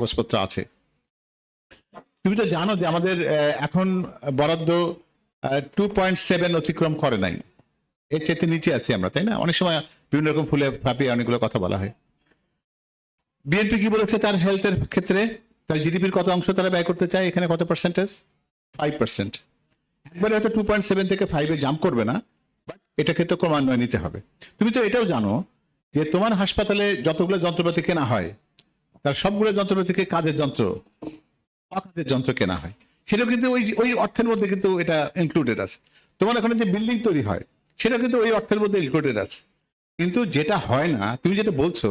কাগজপত্র আছে। তুমি তো জানো যে আমাদের এখন বরাদ্দ 2.7 অতিক্রম করে নাই, এর চেয়ে নিচে আছি আমরা, তাই না? অনেক সময় বিভিন্ন রকম ফুলে ফাঁপিয়ে অনেকগুলো কথা বলা হয়। বিএনপি কি বলেছে তার হেলথের ক্ষেত্রে? তার জিডিপির কত অংশ তারা ব্যয় করতে চায়, এখানে কত পার্সেন্টেজ? 5%। একবারে হয়তো 2.7 থেকে 5-এ জাম্প করবে না, বাট এটাকে তো ক্রমান্বয়ে নিতে হবে। তুমি তো এটাও জানো যে তোমার হাসপাতালে যতগুলো যন্ত্রপাতি কেনা হয় তার সবগুলো যন্ত্রপাতিকে কাজের যন্ত্র, অকাজের যন্ত্র কেনা হয়, সেটাও কিন্তু ওই অর্থের মধ্যে কিন্তু এটা ইনক্লুডেড আছে। তোমার ওখানে যে বিল্ডিং তৈরি হয় সেটা কিন্তু ওই অর্থের মধ্যে ইনক্লুডেড আছে। কিন্তু যেটা হয় না, তুমি যেটা বলছো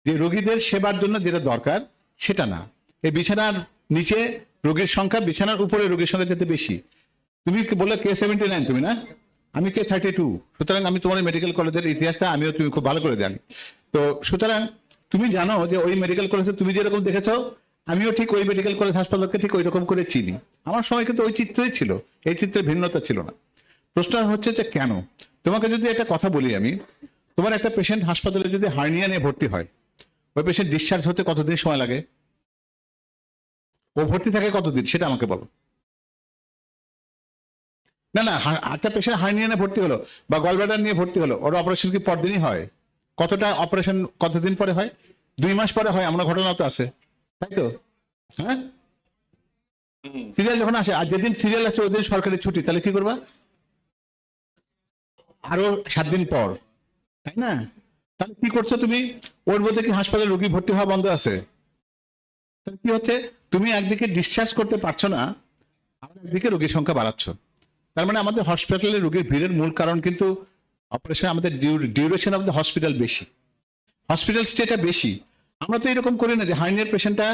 যে রোগীদের সেবার জন্য যেটা দরকার সেটা না। এই বিছানার নিচে রোগীর সংখ্যা, বিছানার উপরে রোগীর সংখ্যা যেতে বেশি। তুমি বলে K79, তুমি না, আমি K32। সুতরাং আমি তোমার মেডিকেল কলেজের ইতিহাসটা আমিও তুমি খুব ভালো করে জানি। তো সুতরাং তুমি জানো যে ওই মেডিকেল কলেজে তুমি যেরকম দেখেছো আমিও ঠিক ওই মেডিকেল কলেজ হাসপাতালকে ঠিক ওই রকম করে চিনি। আমার সময় কিন্তু ওই চিত্রই ছিল, এই চিত্রের ভিন্নতা ছিল না। প্রশ্ন হচ্ছে যে কেন? তোমাকে যদি একটা কথা বলি আমি, তোমার একটা পেশেন্ট হাসপাতালে যদি হার্নিয়া নিয়ে ভর্তি হয়, ওই পেশেন্ট ডিসচার্জ হতে কতদিন সময় লাগে? ও ভর্তি থাকে কতদিন সেটা আমাকে বলো। না না, একটা পেশেন্ট হার্নিয়া নিয়ে ভর্তি হলো বা গলব্লাডার নিয়ে ভর্তি হলো, ওর অপারেশন কি পরদিনই হয়? কতটা অপারেশন কতদিন পরে হয়? 2 মাস পরে হয়, আমরা ঘটনা তো আছে, তাই তো? হ্যাঁ, সিরিয়াল যখন আসে, আর যেদিন সিরিয়াল আছে ওই দিন সরকারি ছুটি, তাহলে কি করবা? আরো 7 দিন পর, তাই না? তাহলে কি করছো তুমি? ওর মধ্যে কি হাসপাতালে রোগী ভর্তি হওয়া বন্ধ আছে? তাহলে কি হচ্ছে, তুমি একদিকে ডিসচার্জ করতে পারছো না, আর একদিকে রোগীর সংখ্যা বাড়াচ্ছ। তার মানে আমাদের হসপিটালে রোগীর ভিড়ের মূল কারণ কিন্তু অপারেশন, আমাদের ডিউরেশন অফ দ্য হসপিটাল বেশি, হসপিটাল স্টেটা বেশি। আমরা তো এরকম করি না যে হার্নিয়ার পেশেন্টটা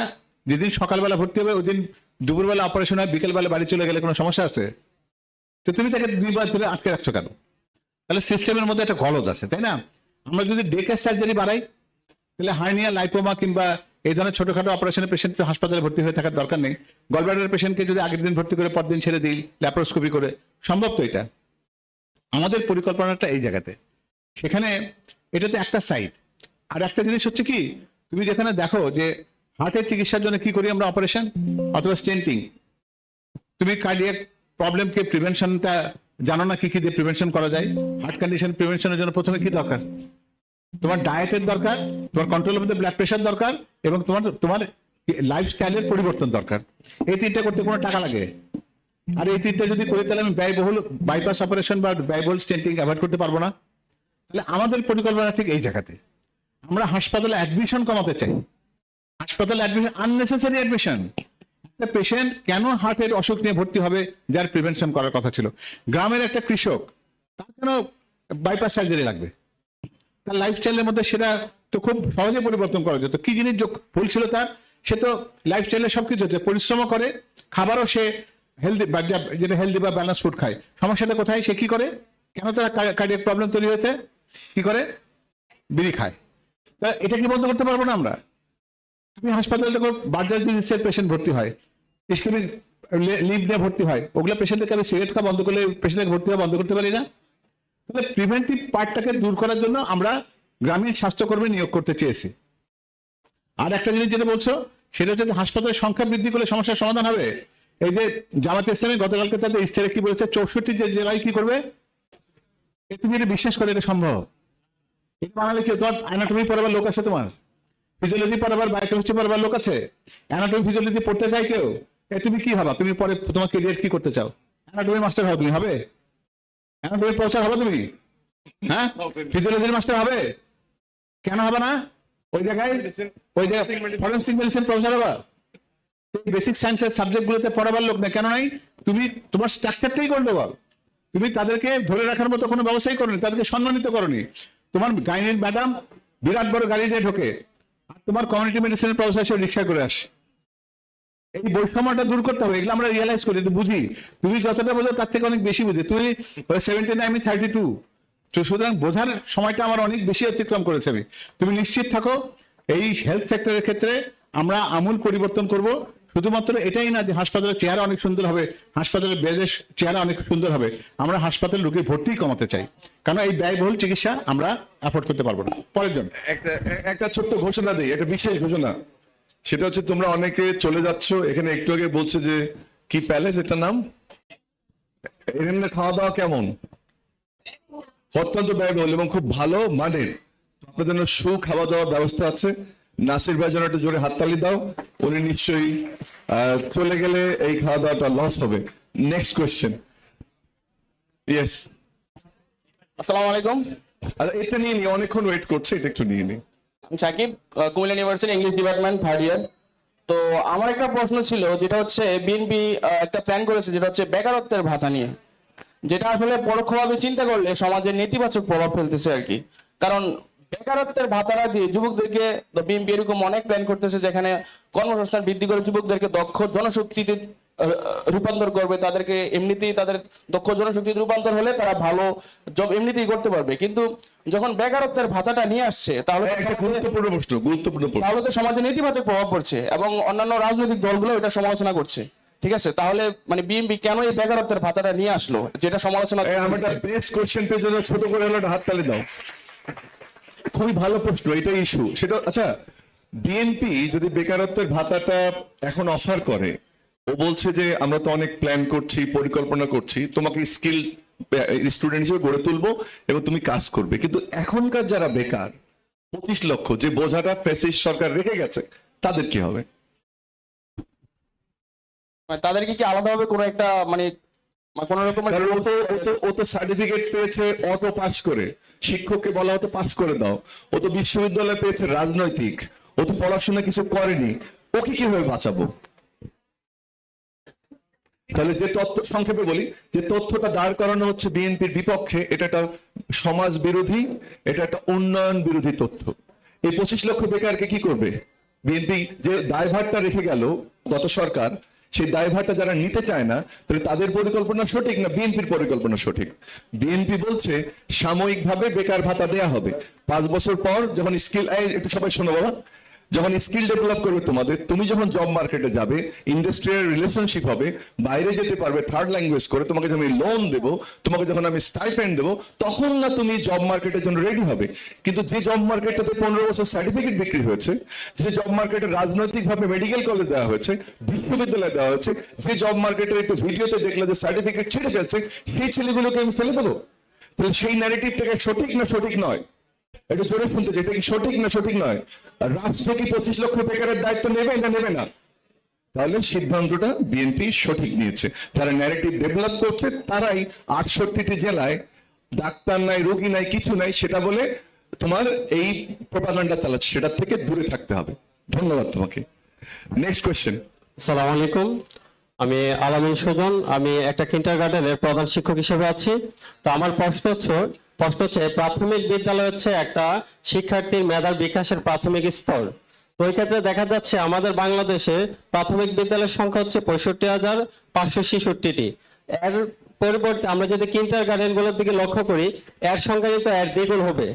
যেদিন সকালবেলা ভর্তি হবে ওই দিন দুপুরবেলা অপারেশন হয়, বিকেলবেলা বাড়ি চলে গেলে কোনো সমস্যা আছে? তো তুমি তাকে 2 বার ধরে আটকে রাখছো কেন? তাহলে সিস্টেমের মধ্যে একটা গলদ আছে, তাই না? আমরা যদি ডে কেয়ার সার্জারি বাড়াই, তাহলে হার্নিয়া, লাইপোমা কিংবা এই ধরনের ছোটখাটো অপারেশনের পেশেন্ট তো হাসপাতালে ভর্তি হয়ে থাকার দরকার নেই। গলব্লাডার পেশেন্টকে যদি আগের দিন ভর্তি করে পরদিন ছেড়ে দিই ল্যাপারোস্কোপি করে, সম্ভব তো? এটা আমাদের পরিকল্পনাটা এই জায়গাতে। সেখানে এটা তো একটা সাইড। আর একটা জিনিস হচ্ছে কি, তুমি যেখানে দেখো যে হার্টের চিকিৎসার জন্য কি করি আমরা, অপারেশন অথবা স্টেন্টিং। তুমি কার্ডিয়াক প্রবলেমকে প্রিভেনশনটা জানো না, কি কি দিয়ে প্রিভেনশন করা যায়? হার্ট কন্ডিশন প্রিভেনশনের জন্য প্রথমে কি দরকার? তোমার ডায়েটের দরকার, তোমার control of the blood pressure দরকার, এবং তোমার লাইফস্টাইলের পরিবর্তন দরকার। এই তিনটা করতে কোনো টাকা লাগে? আর এই তিনটা যদি করি তাহলে আমি ব্যয়বহুল বাইপাস অপারেশন বা ব্যয়বহুল স্টেন্টিং অ্যাভয়েড করতে পারবো না। তাহলে আমাদের পরিকল্পনা ঠিক এই জায়গাতে। আমরা হাসপাতালে অ্যাডমিশন কমাতে চাই, হাসপাতালে অ্যাডমিশন, আননেসেসারি অ্যাডমিশন। একটা পেশেন্ট কেন হার্টের অসুখ নিয়ে ভর্তি হবে যার প্রিভেনশন করার কথা ছিল? গ্রামের একটা কৃষক, তার কেন বাইপাস সার্জারি লাগবে? তার লাইফস্টাইলের মধ্যে সেটা তো খুব সহজে পরিবর্তন করা যেত। কি জিনিস ভুল ছিল তার? সে তো লাইফস্টাইলে সবকিছু হচ্ছে, পরিশ্রম করে, খাবারও সে হেলদি, যেটা হেলদি বা ব্যালেন্স ফুড খায়। সমস্যাটা কোথায়? সে কি করে? কেন তার কার্ডিয়াক প্রবলেম তৈরি হয়েছে? কি করে? বিড়ি খায়। তা এটা কি বন্ধ করতে পারবো না আমরা? তুমি হাসপাতালে দেখো বার্জার ডিজিজের পেশেন্ট ভর্তি হয়, স্কিমিং লিভ নিয়ে ভর্তি হয়, ওগুলো পেশেন্টকে আমি সিগারেট খাওয়া বন্ধ করলে পেশেন্টকে ভর্তি হওয়া বন্ধ করতে পারি না? তাহলে প্রিভেন্টিভ পার্টটাকে দূর করার জন্য আমরা গ্রামীণ স্বাস্থ্যকর্মী নিয়োগ করতে চেয়েছি। আর একটা জিনিস যেটা বলছো সেটা হচ্ছে হাসপাতালের সংখ্যা বৃদ্ধি করলে সমস্যার সমাধান হবে। এই যে জামাতে ইসলামী গতকালকে তাদের ইস্তেহারে কি বলেছে, 64 যে জেলায় কি করবে, তুমি এটা বিশ্বাস করে এটা সম্ভব? এটা বানালে কি, তোমার অ্যানাটমি পড়াবার লোক আছে, তোমার ফিজিওলজি পড়াবার, বায়োকেমিস্ট্রি পড়াবার লোক আছে, অ্যানাটমি ফিজিওলজি পড়তে চাই কেউ? তুমি কি হবা? তুমি পরে তোমার কেরিয়ার কি করতে চাও? অ্যানাটমি মাস্টার হবে? তুমি হবে অ্যানাটমি প্রফেসর হবে তুমি? হ্যাঁ, ফিজিওলজির মাস্টার হবে? কেন হবে না? ওই জায়গায় ফরেনসিক মেডিসিন প্রফেসর হবা? বেসিক সায়েন্সের সাবজেক্ট গুলোতে পড়াবার লোক না, কেন নাই? তুমি তোমার স্ট্রাকচারটাই করে দেবো। তুমি তাদেরকে ধরে রাখার মতো কোনো ব্যবস্থাই করনি, তাদেরকে সম্মানিত করনি। তোমার গাইনির ম্যাডাম বিরাট বড় গাড়ি দিয়ে ঢোকে, আর তোমার কমিউনিটি মেডিসিনের প্রফেসর সে রিক্সা করে আসে। এই বৈষম্যটা দূর করতে হবে, এগুলো আমরা রিয়েলাইজ করি, বুঝি। তুমি যতটা বোঝো তার থেকে অনেক বেশি বুঝি। তুমি 79, আমি 32, তো সুতরাং বোঝার সময়টা আমার অনেক বেশি অতিক্রম করেছে আমি। তুমি নিশ্চিত থাকো, এই হেলথ সেক্টরের ক্ষেত্রে আমরা আমূল পরিবর্তন করব। শুধুমাত্র এটাই না যে হাসপাতালের চেহারা অনেক সুন্দর হবে, হাসপাতালের বেডের চেহারা অনেক সুন্দর হবে, আমরা হাসপাতাল রোগীর ভর্তি কমাতে চাই, কারণ এই ব্যয়বহুল চিকিৎসা আমরা অ্যাফোর্ড করতে পারবো না। পরের জন্য একটা ছোট্ট ঘোষণা দিই, একটা বিশেষ ঘোষণা। সেটা হচ্ছে তোমরা অনেকে চলে যাচ্ছ, এখানে একটু আগে বলছে যে কি প্যালেস, এটা নাম, এখানে খাওয়া দাওয়া কেমন? অত্যন্ত ব্যয়বহুল এবং খুব ভালো মানের। আপনাদের জন্য খাওয়া দাওয়ার ব্যবস্থা আছে। নাসির ভাই যেন একটু জোরে হাততালি দাও, উনি নিশ্চয়ই চলে গেলে এই খাওয়া দাওয়াটা লস হবে। Next question. ইয়েস, আসসালামু আলাইকুম। এটা নিয়ে অনেকক্ষণ ওয়েট করছে, এটা একটু নিয়ে নি। আমি Sakib, Comilla university English department 3rd year. তো আমার একটা প্রশ্ন ছিল, যেটা হচ্ছে বিএনপি একটা প্ল্যান করেছে, যেটা হচ্ছে বেকারত্বের ভাতা নিয়ে, যেটা আসলে পরোক্ষভাবে চিন্তা করলে সমাজের নেতিবাচক প্রভাব ফেলতেছে আর কি। কারণ বেকারত্বের ভাতাটা দিয়ে যুবকদেরকে বিএনপি এরকম অনেক প্ল্যান করতেছে, যেখানে কর্মসংস্থান বৃদ্ধি করে যুবকদেরকে দক্ষ জনশক্তিতে রূপান্তর করবে, তাদেরকে এমনিতেই তাদের দক্ষ জনশক্তিতে রূপান্তর হলে তারা ভালো জব এমনিতেই করতে পারবে। কিন্তু যখন বেকারত্বের ভাতাটা নিয়ে আসছে, তাহলে একটা গুরুত্বপূর্ণ প্রশ্ন। তাহলে তো সমাজে নেতিবাচক প্রভাব পড়ছে এবং অন্যান্য রাজনৈতিক দলগুলো এটা সমালোচনা করছে। ঠিক আছে, তাহলে মানে বিএনপি কেন এই বেকারত্বের ভাতাটা নিয়ে আসলো, যেটা সমালোচনা? আমরা বেস্ট কোশ্চেন পেয়ে জন্য ছোট করে হলো একটা হাততালি দাও। খুবই ভালো প্রশ্ন, এটাই ইস্যু। সেটা আচ্ছা, বিএনপি যদি বেকারত্বের ভাতাটা এখন অফার করে, ও বলছে যে আমরা তো অনেক প্ল্যান করছি, পরিকল্পনা করছি, তোমাকে স্কিল স্টুডেন্ট হিসেবে গড়ে তুলবো এবং তুমি কাজ করবে। কিন্তু এখনকার যারা বেকার 25 লক্ষ, যে বোঝাটা ফ্যাসিস্ট সরকার রেখে গেছে, তাদের কি হবে? তাদেরকে কি আলাদাভাবে কোনো একটা মানে কোনো রকমের কারণ ও তো সার্টিফিকেট পেয়েছে অটো পাস করে, শিক্ষককে বলা হতো পাস করে দাও। ও তো বিশ্ববিদ্যালয় পেয়েছে রাজনৈতিক, ও তো পড়াশোনা কিছু করেনি, ওকে কিভাবে বাঁচাবো? তাহলে যে তথ্য, সংক্ষেপে বলি, যে তথ্যটা দাঁড় করানো হচ্ছে বিএনপির বিপক্ষে, এটা একটা সমাজ বিরোধী, এটা একটা উন্নয়ন বিরোধী তথ্য। এই 25 লক্ষ বেকারকে কি করবে বিএনপি? যে দায়ভারটা রেখে গেল গত সরকার, সেই দায়ভারটা যারা নিতে চায় না, তাহলে তাদের পরিকল্পনা সঠিক না বিএনপির পরিকল্পনা সঠিক? বিএনপি বলছে সাময়িকভাবে বেকার ভাতা দেয়া হবে, 5 বছর পর যখন স্কিল, একটু সবাই শোনো বাবা, যখন স্কিল ডেভেলপ করবে তোমাদের, তুমি যখন জব মার্কেটে যাবে, ইন্ডাস্ট্রিয়াল রিলেশনশিপ হবে, বাইরে যেতে পারবে থার্ড ল্যাঙ্গুয়েজ করে, তোমাকে যখন আমি লোন দেবো, তোমাকে যখন আমি স্টাইপেন্ড দেবো, তখন না তুমি জব মার্কেটের জন্য রেডি হবে। কিন্তু যে জব মার্কেটটাতে 15 বছর সার্টিফিকেট বিক্রি হয়েছে, যে জব মার্কেটে রাজনৈতিকভাবে মেডিকেল কলেজ দেওয়া হয়েছে, বিশ্ববিদ্যালয় দেওয়া হয়েছে, যে জব মার্কেটের একটু ভিডিওতে দেখলে যে সার্টিফিকেট ছেড়ে ফেলছে, সেই ছেলেগুলোকে আমি ফেলে দেবো? তাহলে সেই ন্যারেটিভটাকে সঠিক না সঠিক নয়? একটু জোরে শুনতে চাই, এটা কি সঠিক না সঠিক নয়? রাষ্ট্র কি 25 লক্ষ বেকারের দায়িত্ব নেবে না নেবে না? তাহলে সিদ্ধান্তটা বিএনপি সঠিক নিয়েছে। যারা ন্যারেটিভ ডেভেলপ করছে, তারাই 68টি জেলায় ডাক্তার নাই, রোগী নাই, কিছু নাই সেটা বলে তোমার এই প্রোপাগান্ডা চালাচ্ছে। সেটা থেকে দূরে থাকতে হবে। ধন্যবাদ তোমাকে। Next question. আসসালামু আলাইকুম, আমি আলামিন সুজন, আমি একটা কিন্ডারগার্টেনের প্রধান শিক্ষক হিসেবে আছি। তো আমার প্রশ্ন হচ্ছে প্রাথমিক বিদ্যালয় হচ্ছে একটা শিক্ষার্থীর মেধার বিকাশের প্রাথমিক স্তর। তো ওই ক্ষেত্রে দেখা যাচ্ছে আমাদের বাংলাদেশে প্রাথমিক বিদ্যালয়ের সংখ্যা হচ্ছে 65,566টি। এর পরিবর্তে আমরা যদি কিন্ডারগার্টেন গুলোর দিকে লক্ষ্য করি, এর সংখ্যা কিন্তু এর দ্বিগুণ হবে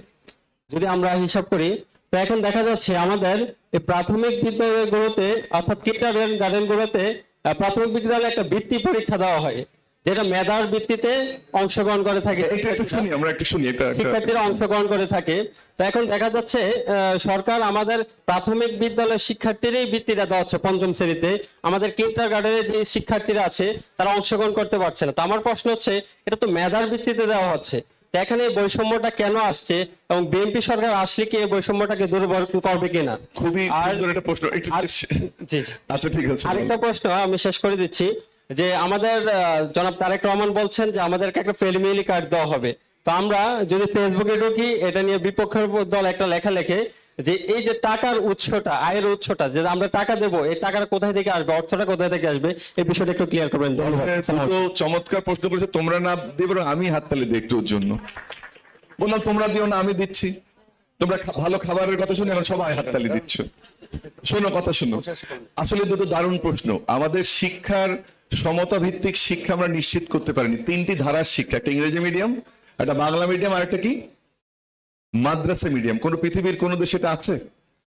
যদি আমরা হিসাব করি। তো এখন দেখা যাচ্ছে আমাদের এই প্রাথমিক বিদ্যালয়গুলোতে, অর্থাৎ কিন্ডারগার্টেন গুলোতে প্রাথমিক বিদ্যালয়ে একটা বৃত্তি পরীক্ষা দেওয়া হয়, যেটা মেধার ভিত্তিতে অংশগ্রহণ করে থাকে, শিক্ষার্থীরা অংশগ্রহণ করে থাকে। তো এখন দেখা যাচ্ছে সরকার আমাদের প্রাথমিক বিদ্যালয়ের শিক্ষার্থীরই বৃত্তিটা দেওয়া হচ্ছে 5ম শ্রেণীতে, আমাদের কিন্ডারগার্টেনের যে শিক্ষার্থীরা আছে তারা অংশগ্রহণ করতে পারছে না। তো আমার প্রশ্ন হচ্ছে, এটা তো মেধার ভিত্তিতে দেওয়া হচ্ছে, এখানে এই বৈষম্যটা কেন আসছে এবং বিএনপি সরকার আসলে কি এই বৈষম্যটাকে দূরীভূত করবে কিনা? খুবই সুন্দর একটা প্রশ্ন। জি, আচ্ছা ঠিক আছে, আরেকটা প্রশ্ন আমি শেষ করে দিচ্ছি, যে আমাদের জনাব তারেক রহমান বলছেন যে আমাদেরকে একটা ফ্যামিলি কার্ড দেওয়া হবে। তো আমরা যদি ফেসবুকে ঢুকি, এটা নিয়ে বিপক্ষের দল একটা লেখা লেখে যে এই যে টাকার উৎসটা, আয়ের উৎসটা, যে আমরা টাকা দেবো, এই টাকাটা কোথায় থেকে আসবে, অর্থটা কোথায় থেকে আসবে, এই বিষয়টা একটু ক্লিয়ার করবেন। চমৎকার প্রশ্ন করেছে। তোমরা না দিয়ে বরং আমি হাততালি দিই একটু ওর জন্য। বললাম তোমরা দিও না, আমি দিচ্ছি। তোমরা ভালো খাবারের কথা শুনে এখন সবাই হাততালি দিচ্ছ। শোনো, কথা শোনো। আসলে দুটো দারুণ প্রশ্ন। আমাদের শিক্ষার সমতা ভিত্তিক শিক্ষা আমরা নিশ্চিত করতে পারিনি। 3টি ধারার শিক্ষা, একটা ইংরেজি মিডিয়াম, একটা বাংলা মিডিয়াম, আর একটা কি মাদ্রাসা মিডিয়াম। কোন পৃথিবীর কোন দেশে এটা আছে?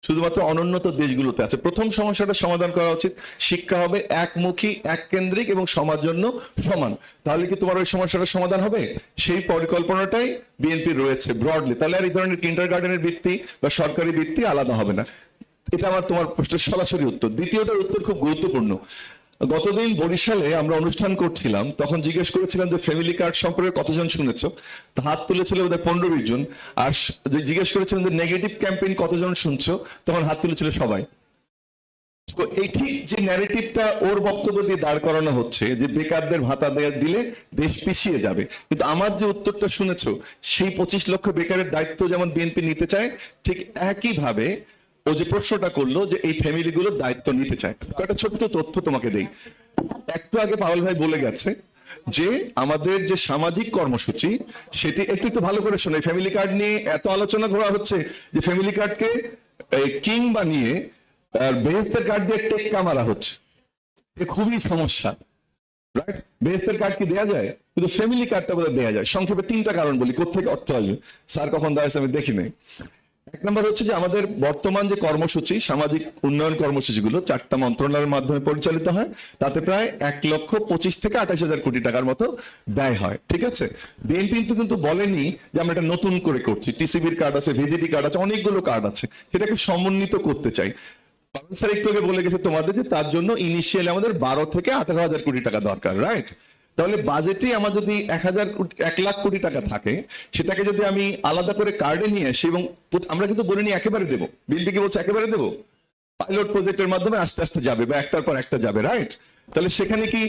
শুধুমাত্র অনুন্নত দেশগুলোতে আছে। প্রথম সমস্যাটা সমাধান করা উচিত, শিক্ষা হবে একমুখী, এক কেন্দ্রিক এবং সবার জন্য সমান। তাহলে কি তোমার ওই সমস্যাটার সমাধান হবে? সেই পরিকল্পনাটাই বিএনপি রয়েছে ব্রডলি। তাহলে আর এই ধরনের কিন্ডারগার্টেনের বৃত্তি বা সরকারি বৃত্তি আলাদা হবে না। এটা আমার তোমার প্রশ্নের সরাসরি উত্তর। দ্বিতীয়টার উত্তর খুব গুরুত্বপূর্ণ। গতদিন বরিশালে আমরা অনুষ্ঠান করছিলাম, তখন জিজ্ঞেস করেছিলাম যে ফ্যামিলি কার্ড সম্পর্কে কতজন শুনেছো, তা হাত তুলেছিল বোধহয় 15-20 জন। আর জিজ্ঞেস করেছিলাম যে নেগেটিভ ক্যাম্পেইন কতজন শুনছো, তখন হাত তুলেছিল সবাই। তো এই ঠিক যে ন্যারেটিভটা ওর বক্তব্য দিয়ে দাঁড় করানো হচ্ছে যে বেকারদের ভাতা দিলে দেশ পিছিয়ে যাবে, কিন্তু আমার যে উত্তরটা শুনেছো সেই 25 লক্ষ বেকারের দায়িত্ব যেমন বিএনপি নিতে চায়, ঠিক একইভাবে ও যে প্রশ্নটা করলো যে এই ফ্যামিলিগুলোর দায়িত্ব নিতে চায়। একটা ছোট্ট তথ্য তোমাকে দেই। একটু আগে পাওয়াল ভাই বলে গেছে যে আমাদের যে সামাজিক কর্মসূচি সেটি একটু একটু ভালো করে শোনে। ফ্যামিলি কার্ড নিয়ে এত আলোচনা করা হচ্ছে যে ফ্যামিলি কার্ডকে কিং বানিয়ে আর বেহেস্তের কার্ড দিয়ে টেক্কা মারা হচ্ছে। এ খুবই সমস্যা, রাইট? বেহেস্তের কার্ড কি দেয়া যায়, কিন্তু ফ্যামিলি কার্ডটা বোধহয় দেয়া যায়। সংক্ষেপে 3টা কারণ বলি কোত্থেকে অর্থ আসবে। স্যার কখন দাঁড়াচ্ছে আমি দেখি নাই। এক নম্বর হচ্ছে যে আমাদের বর্তমান যে কর্মসূচি, সামাজিক উন্নয়ন কর্মসূচিগুলো 4টা মন্ত্রণালয়ের মাধ্যমে পরিচালিত হয়, তাতে প্রায় 1,25,000 থেকে 28,000 কোটি টাকার মতো ব্যয় হয়। ঠিক আছে, বিএনপি কিন্তু বলেনি যে আমরা এটা নতুন করে করছি। টিসিবির কার্ড আছে, ভিজিটি কার্ড আছে, অনেকগুলো কার্ড আছে, সেটাকে সমন্বিত করতে চাই। স্যার একটু আগে বলে গেছে তোমাদের যে তার জন্য ইনিশিয়ালি আমাদের 12 থেকে 18,000 কোটি টাকা দরকার, রাইট? তাহলে বাজেটে আমার যদি 1 লাখ কোটি টাকা থাকে, সেটাকে যদি আমি আলাদা করে কার্ডে নিয়ে আসি, এবং আমরা কিন্তু বলিনি একেবারে দেবো, বিলটি কি বলছে একেবারে দেবো, পাইলট প্রজেক্টের মাধ্যমে আস্তে আস্তে যাবে বা একটার পর একটা যাবে, রাইট? তাহলে সেখানে কি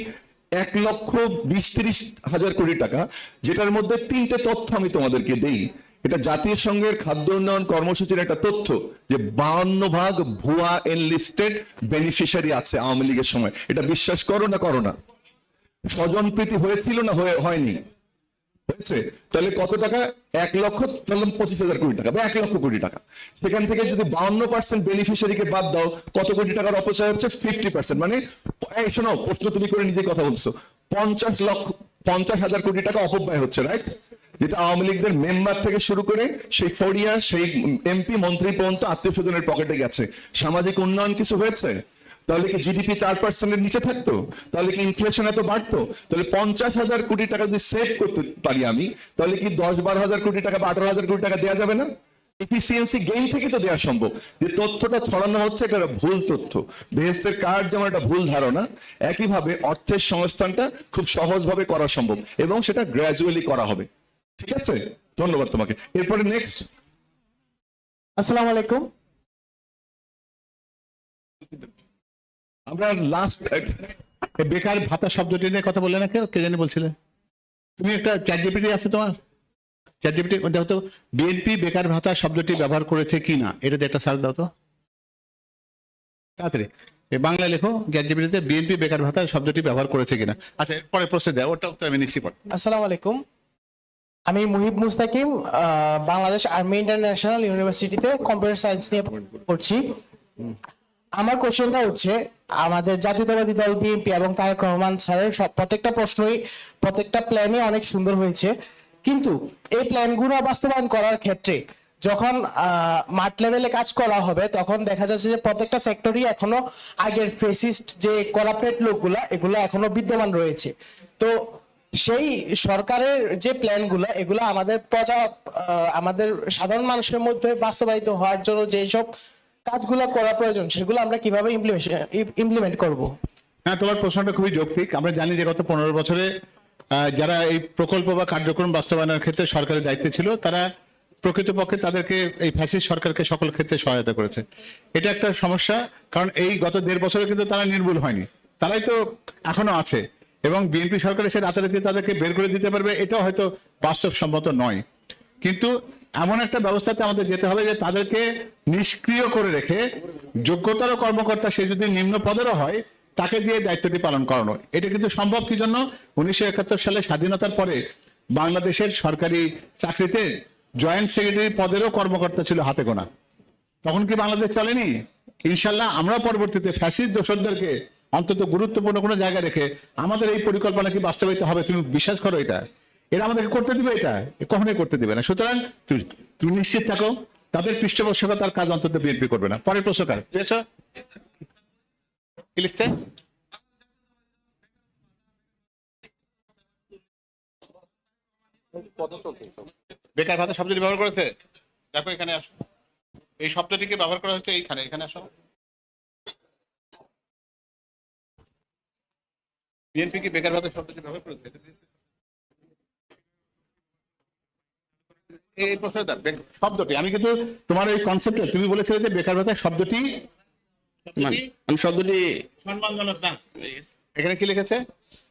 1,20,30,000 কোটি টাকা, যেটার মধ্যে 3টে তথ্য আমি তোমাদেরকে দেই। এটা জাতীয় সংঘের খাদ্য উন্নয়ন কর্মসূচির একটা তথ্য যে 52% ভুয়া এনলিস্টেড বেনিফিশিয়ারি আছে আওয়ামী লীগের সময়। এটা বিশ্বাস করো না করো না, স্বজনপ্রীতি হয়েছিল না হয়নি, হয়েছে। তাহলে কত টাকা? 1,25,000 কোটি টাকা বা 1 লক্ষ কোটি টাকা। সেখান থেকে যদি 52% বেনিফিশিয়ারিকে বাদ দাও, কত কোটি টাকার অপচয় হচ্ছে? 50%। মানে এই শোনো, প্রশ্ন তুমি করে নিজে কথা বলছো, 50,000 কোটি টাকা অপব্যয় হচ্ছে, রাইট? যেটা আওয়ামী লীগদের মেম্বার থেকে শুরু করে সেই ফড়িয়া, সেই এমপি মন্ত্রী পর্যন্ত আত্মীয় স্বজনের পকেটে গেছে। সামাজিক উন্নয়ন কিছু হয়েছে? তাহলে কি জিডিপি 4%-এর নিচে থাকতো? তাহলে কি ইনফ্লেশন এত বাড়তো? তাহলে 50,000 কোটি টাকা যদি সেভ করতে পারি আমি, তাহলে কি 10-12,000 কোটি টাকা বা 18,000 কোটি টাকা দেওয়া যাবে না? এফিসিয়েন্সি গেইন থেকে তো দেওয়া সম্ভব। যে তথ্যটা ছড়ানো হচ্ছে এটা একটা ভুল তথ্য। বেহেস্তের কার্ড যেমন একটা ভুল ধারণা, একইভাবে অর্থের সংস্থানটা খুব সহজভাবে করা সম্ভব এবং সেটা গ্র্যাজুয়ালি করা হবে। ঠিক আছে, ধন্যবাদ তোমাকে। এরপরে নেক্সট। আসসালামু আলাইকুম। আমরা লাস্ট বেকার ভাতা শব্দটি নিয়ে কথা বললে না, কে জানি বলছিলে? তুমি একটা চ্যাট জিপিটি আছে তোমার, চ্যাট জিপিটি দেখো তো বিএনপি বেকার ভাতা শব্দটি ব্যবহার করেছে কিনা, এটাতে একটা সার্চ দাও তো তাড়াতাড়ি। বাংলা লেখো চ্যাট জিপিটিতে বিএনপি বেকার ভাতা শব্দটি ব্যবহার করেছে কিনা। আচ্ছা পরে প্রশ্ন দেয়, ওটা উত্তর আমি নিচ্ছি পরে। আসসালামু আলাইকুম। আমি মুহিব মুস্তাকিম, বাংলাদেশ আর্মি ইন্টারন্যাশনাল ইউনিভার্সিটিতে কম্পিউটার সায়েন্স নিয়ে পড়ছি। আমার কোশ্চেনটা হচ্ছে, আমাদের জাতীয়তাবাদী দল বিএনপি এবং তারেক রহমান স্যারের প্রত্যেকটা প্রশ্নই, প্রত্যেকটা প্ল্যানই অনেক সুন্দর হয়েছে, কিন্তু এই প্ল্যানগুলো বাস্তবায়ন করার ক্ষেত্রে যখন মাঠ লেভেলে কাজ করা হবে, তখন দেখা যাচ্ছে যে প্রত্যেকটা সেক্টরই এখনো আগের ফেসিস্ট যে করাপ্টেড লোকগুলা, এগুলো এখনো বিদ্যমান রয়েছে। তো সেই সরকারের যে প্ল্যানগুলো, এগুলো আমাদের আমাদের সাধারণ মানুষের মধ্যে বাস্তবায়িত হওয়ার জন্য যেসব কাজগুলো করা প্রয়োজন, সেগুলো আমরা কিভাবে ইমপ্লিমেন্ট করব? হ্যাঁ, তোমার প্রশ্নটা খুবই যৌক্তিক। আমরা জানি যে গত 15 বছরে যারা এই প্রকল্প বা কার্যক্রম বাস্তবায়নের ক্ষেত্রে সরকারের দায়িত্বে ছিল, তারা প্রকৃতপক্ষে তাদেরকে এই ফ্যাসিস্ট সরকারকে সকল ক্ষেত্রে সহায়তা করেছে। এটা একটা সমস্যা, কারণ এই গত 1.5 বছরে কিন্তু তারা নির্মূল হয়নি, তারাই তো এখনো আছে। এবং বিএনপি সরকার এসে রাতারাতি তাদেরকে বের করে দিতে পারবে, এটাও হয়তো বাস্তবসম্মত নয়। কিন্তু এমন একটা ব্যবস্থাতে আমাদের যেতে হবে যে তাদেরকে নিষ্ক্রিয় করে রেখে যোগ্যতর কর্মকর্তা, সে যদি নিম্ন পদেরও হয়, তাকে দিয়ে দায়িত্বটি পালন করানো। এটা কিন্তু সম্ভব কি জন্য? 1971 সালে স্বাধীনতার পরে বাংলাদেশের সরকারি চাকরিতে জয়েন্ট সেক্রেটারি পদেরও কর্মকর্তা ছিল হাতে গোনা। তখন কি বাংলাদেশ চলেনি? ইনশাল্লাহ আমরা পরবর্তীতে ফ্যাসিস্ট দোসরদেরকে অন্তত গুরুত্বপূর্ণ কোনো জায়গায় রেখে আমাদের এই পরিকল্পনা কি বাস্তবায়িত হবে? তুমি বিশ্বাস করো এটা? এরা আমাদেরকে করতে দিবে? এটা কখনোই করতে দিবে না। সুতরাং তুমি নিশ্চিত থাকো, তাদের পৃষ্ঠপোষকতার কাজ অন্তত বিএনপি করবে না। পরের প্রশ্নকার কি লিখছে? বেকার ভাতা শব্দটি ব্যবহার করেছে, দেখো এখানে আসো। এই শব্দটিকে ব্যবহার করা হচ্ছে এইখানে, এখানে আসো। বিএনপি কি বেকার ভাতা শব্দটি ব্যবহার করেছে? এই প্রশ্নটা শব্দটি, আমি কিন্তু তোমার এই কনসেপ্টে তুমি বলেছিলে যে বেকার ভাতা শব্দটি আমি শব্দটি সম্মানজনক না। এখানে কি লিখেছে?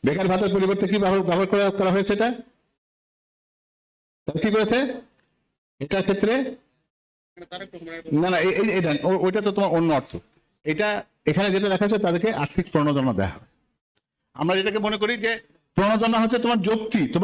বেকার ভাতার পরিবর্তে কি ব্যবহার করা হয়েছে? এটা তাহলে কি করেছে এটার ক্ষেত্রে? না না, এটা ওইটা তো তোমার অন্য অর্থ। এটা এখানে যেটা লেখা আছে তাদেরকে আর্থিক প্রণোদনা দেওয়া হয়। আমরা যেটাকে মনে করি যে প্রণোদনা হচ্ছে তোমার যুক্তি, তোমার